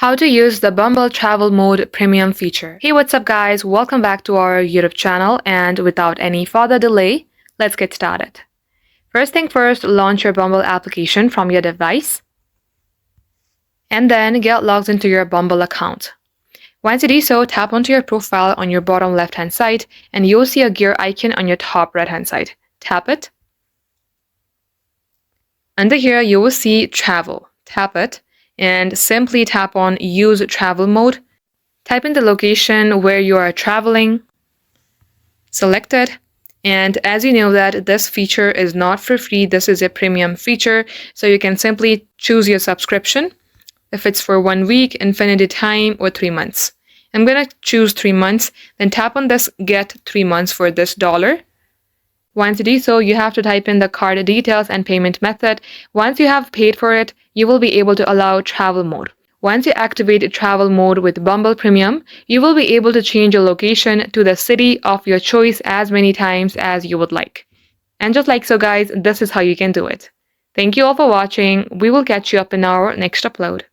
How to use the Bumble Travel Mode premium feature. Hey, what's up guys? Welcome back to our YouTube channel, and without any further delay, let's get started. First thing first, launch your Bumble application from your device and then get logged into your Bumble account. Once you do so, tap onto your profile on your bottom left hand side and you'll see a gear icon on your top right hand side. Tap it. Under here, you will see travel. Tap it and simply tap on Use Travel Mode. Type in the location where you are traveling. Select it. And as you know that this feature is not for free, this is a premium feature. So you can simply choose your subscription. If it's for 1 week, infinity time, or 3 months. I'm going to choose 3 months. Then tap on this Get 3 months for this $1. Once you do so, you have to type in the card details and payment method. Once you have paid for it, you will be able to allow travel mode. Once you activate travel mode with Bumble Premium, you will be able to change your location to the city of your choice as many times as you would like. And just like so guys, this is how you can do it. Thank you all for watching. We will catch you up in our next upload.